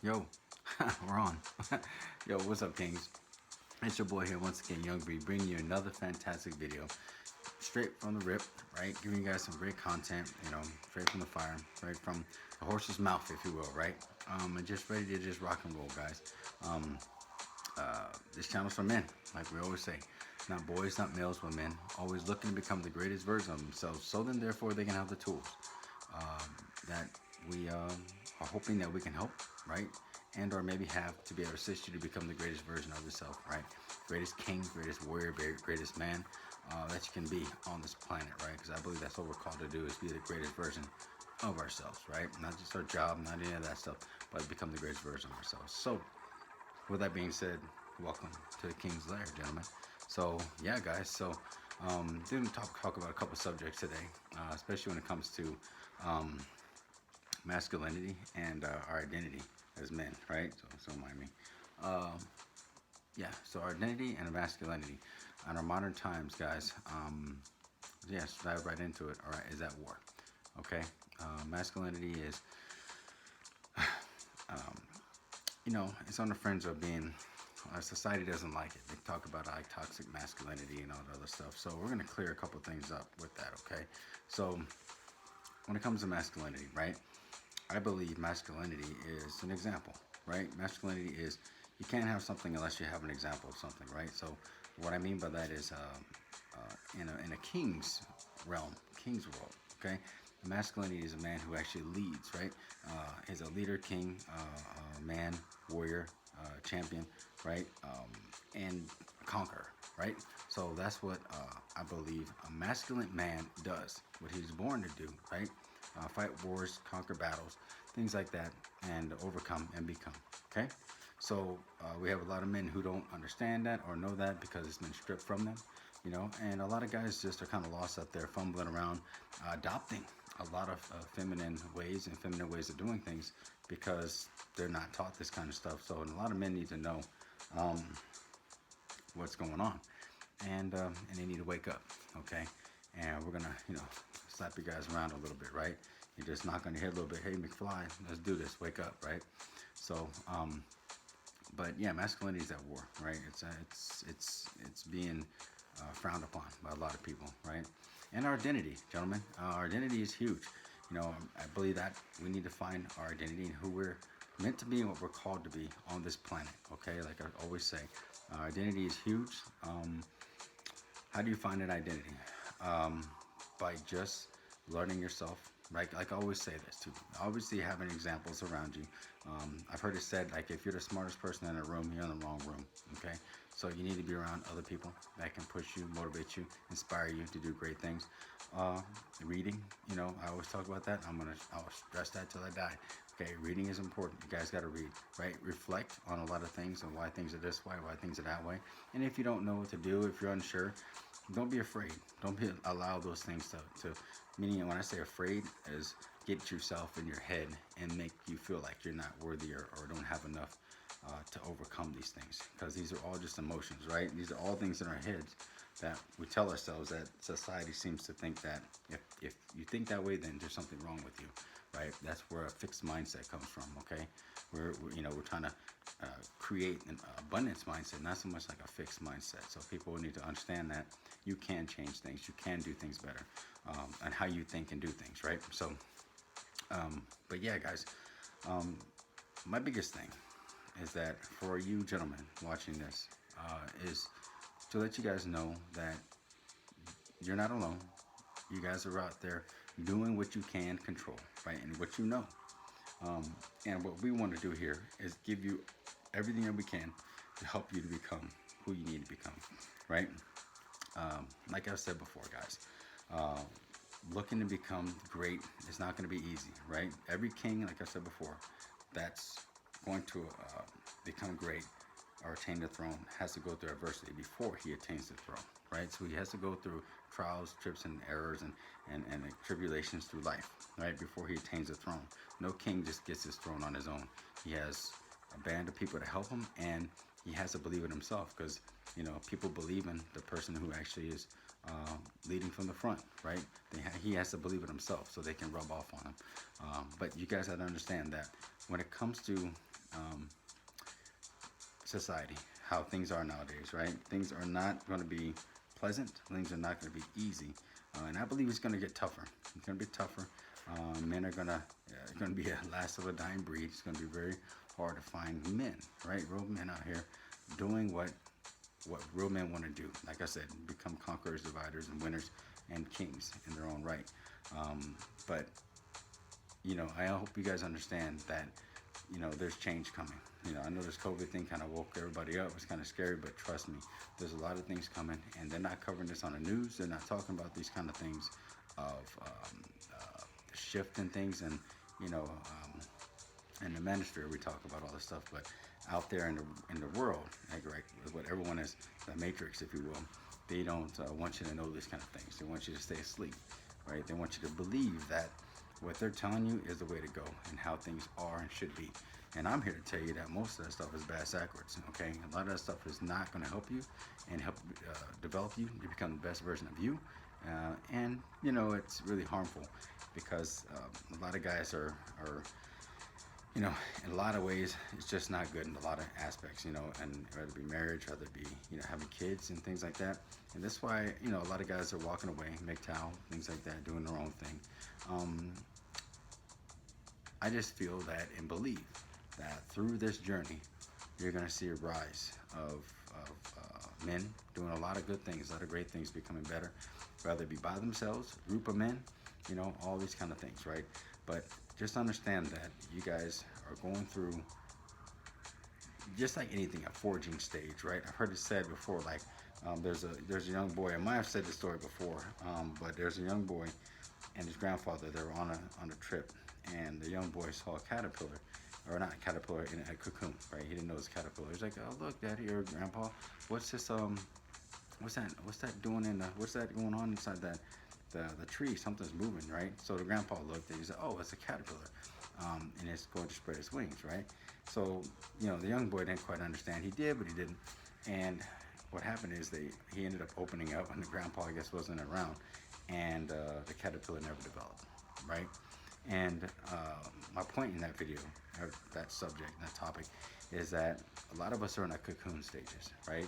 Yo, we're on. Yo, what's up, Kings? It's your boy here once again, Young B, bringing you another fantastic video, straight from the rip, right? Giving you guys some great content, straight from the fire, right from the horse's mouth, if you will, right? And just ready to just rock and roll, guys. Um, this channel's for men, like we always say, not boys, not males, but men, always looking to become the greatest version of themselves. So then, therefore, they can have the tools that we are hoping that we can help, right? And or maybe have to be able to assist you to become the greatest version of yourself, right? Greatest king, greatest warrior, greatest man that you can be on this planet, right? Because I believe that's what we're called to do, is be the greatest version of ourselves, right? Not just our job, not any of that stuff, but become the greatest version of ourselves. So with that being said, welcome to the King's Lair, gentlemen. So yeah, guys, so didn't talk about a couple subjects today, especially when it comes to masculinity and our identity as men, right? So don't mind me. Um, yeah, so our identity and our masculinity in our modern times, guys. Yes, dive right into it. All right, is at war. Okay, masculinity is, um, it's on the fringe of being. Our society doesn't like it. They talk about toxic masculinity and all that other stuff. So we're gonna clear a couple things up with that. Okay, so when it comes to masculinity, right? I believe masculinity is an example, right? Masculinity is, you can't have something unless you have an example of something, right? So what I mean by that is in a king's realm, king's world, okay? Masculinity is a man who actually leads, right? Is a leader, king, man, warrior, champion, right? And conqueror, right? So that's what I believe a masculine man does, what he's born to do, right? Fight wars, conquer battles, things like that, and overcome and become. Okay, so we have a lot of men who don't understand that or know that because it's been stripped from them, and a lot of guys just are kind of lost out there, fumbling around, adopting a lot of feminine ways and feminine ways of doing things because they're not taught this kind of stuff. So, and a lot of men need to know um, what's going on, and they need to wake up. Okay, and we're gonna slap you guys around a little bit, right? You're just knocking your head a little bit. Hey, McFly, let's do this. Wake up, right? So, but yeah, masculinity is at war, right? It's being frowned upon by a lot of people, right? And our identity, gentlemen, our identity is huge. I believe that we need to find our identity and who we're meant to be and what we're called to be on this planet. Okay, like I always say, identity is huge. How do you find an identity? By just learning yourself, right? Like I always say this too. Obviously, having examples around you. I've heard it said, like, if you're the smartest person in a room, you're in the wrong room. Okay, so you need to be around other people that can push you, motivate you, inspire you to do great things. Reading, I always talk about that. I'll stress that till I die. Okay, reading is important. You guys got to read, right? Reflect on a lot of things and why things are this way, why things are that way. And if you don't know what to do, if you're unsure, don't be afraid. Don't allow those things to meaning when I say afraid is get yourself in your head and make you feel like you're not worthy or don't have enough to overcome these things, because these are all just emotions, right? These are all things in our heads that we tell ourselves, that society seems to think that if you think that way, then there's something wrong with you, right? That's where a fixed mindset comes from. Okay, we're trying to create an abundance mindset, not so much like a fixed mindset. So people need to understand that you can change things, you can do things better, and how you think and do things, right? So, but yeah, guys, my biggest thing is that for you gentlemen watching this, is to let you guys know that you're not alone. You guys are out there doing what you can control, right, and what you know. And what we want to do here is give you everything that we can to help you to become who you need to become, right? Like I said before, guys, looking to become great is not going to be easy, right? Every king, like I said before, that's going to become great or attain the throne has to go through adversity before he attains the throne, right? So he has to go through trials, trips, and errors, and tribulations through life, right, before he attains the throne. No king just gets his throne on his own. He has a band of people to help him, and he has to believe in himself, because people believe in the person who actually is leading from the front, right? He has to believe in himself so they can rub off on him. But you guys have to understand that when it comes to um, society, how things are nowadays, right? Things are not going to be pleasant. Things are not going to be easy, and I believe it's going to get tougher. It's going to be tougher. Men are going to be a last of a dying breed. It's going to be very hard to find men, right? Real men out here doing what real men want to do. Like I said, become conquerors, dividers, and winners, and kings in their own right. But I hope you guys understand that there's change coming. I know this COVID thing kind of woke everybody up. It's kind of scary, but trust me, there's a lot of things coming, and they're not covering this on the news. They're not talking about these kind of things of the shift in things, and in the ministry we talk about all this stuff, but out there in the world, like, right, what everyone is, the matrix, if you will, they don't want you to know these kind of things. They want you to stay asleep, right? They want you to believe that what they're telling you is the way to go and how things are and should be. And I'm here to tell you that most of that stuff is bass backwards, okay? A lot of that stuff is not going to help you and help develop you to become the best version of you. And it's really harmful because a lot of guys are in a lot of ways, it's just not good in a lot of aspects, and whether it be marriage, whether it be, having kids and things like that. And that's why, a lot of guys are walking away, MGTOW, things like that, doing their own thing. I just feel that and believe that through this journey, you're going to see a rise of men doing a lot of good things, a lot of great things, becoming better, whether it be by themselves, group of men, all these kind of things, right? But just understand that you guys are going through, just like anything, a forging stage, right? I've heard it said before, like there's a young boy. I might have said this story before, but there's a young boy and his grandfather. They were on a trip, and the young boy saw a caterpillar, or not a caterpillar, in a cocoon, right? He didn't know it was a caterpillar. He's like, "Oh, look, Daddy or Grandpa, what's this? What's that doing what's that going on inside the tree? Something's moving, right?" So the grandpa looked and he said, "Oh, it's a caterpillar, and it's going to spread its wings, right?" So the young boy didn't quite understand. He did, but he didn't. And what happened is he ended up opening up, and the grandpa, I guess, wasn't around, and the caterpillar never developed, right? And my point in that video, or that subject, that topic, is that a lot of us are in our cocoon stages, right?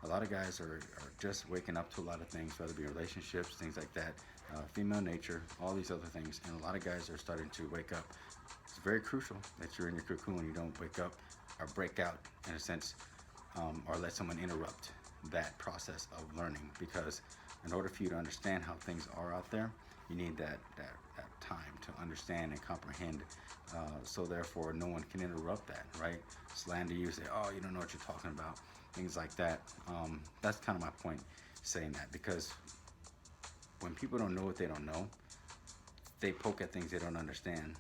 A lot of guys are just waking up to a lot of things, whether it be relationships, things like that, female nature, all these other things. And a lot of guys are starting to wake up. It's very crucial that you're in your cocoon. You don't wake up or break out, in a sense, or let someone interrupt that process of learning. Because in order for you to understand how things are out there, you need that time to understand and comprehend. So therefore, no one can interrupt that, right? Slander you, say, "Oh, you don't know what you're talking about," things like that. That's kind of my point, saying that, because when people don't know what they don't know, they poke at things they don't understand,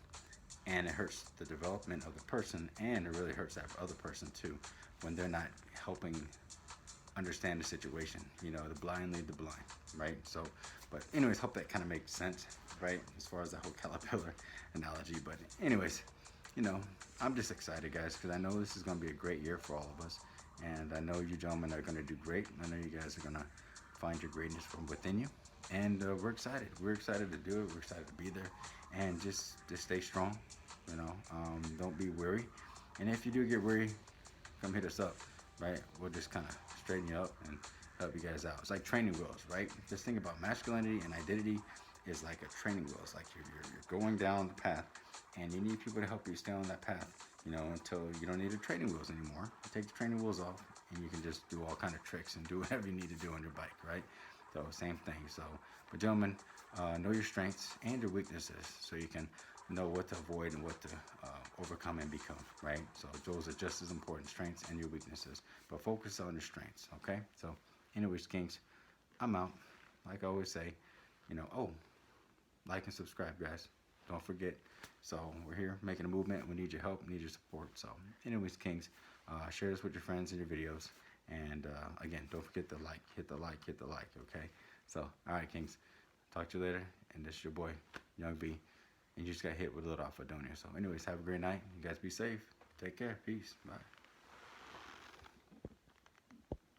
and it hurts the development of the person, and it really hurts that other person too, when they're not helping understand the situation. The blind lead the blind, right? So, but anyways, hope that kind of makes sense, right, as far as the whole caterpillar analogy. But anyways, I'm just excited, guys, because I know this is going to be a great year for all of us, and I know you gentlemen are going to do great. I know you guys are going to find your greatness from within you, and we're excited. We're excited to do it. We're excited to be there, and just stay strong. Don't be weary, and if you do get weary, come hit us up, right? We'll just kind of straighten you up and help you guys out. It's like training wheels, right? Just think about masculinity and identity is like a training wheel. It's like you're going down the path, and you need people to help you stay on that path, until you don't need the training wheels anymore. You take the training wheels off, and you can just do all kind of tricks and do whatever you need to do on your bike, right? So same thing. So, but gentlemen, know your strengths and your weaknesses, so you can know what to avoid and what to overcome and become, right? So those are just as important, strengths and your weaknesses. But focus on your strengths, okay? So anyways, Kings, I'm out. Like I always say, like and subscribe, guys. Don't forget. So we're here making a movement. We need your help, need your support. So anyways, Kings, share this with your friends in your videos. And again, don't forget to hit the like, okay? So, all right, Kings. Talk to you later. And this is your boy, Young B. And you just got hit with a little off of donia. So anyways, have a great night. You guys be safe. Take care. Peace. Bye.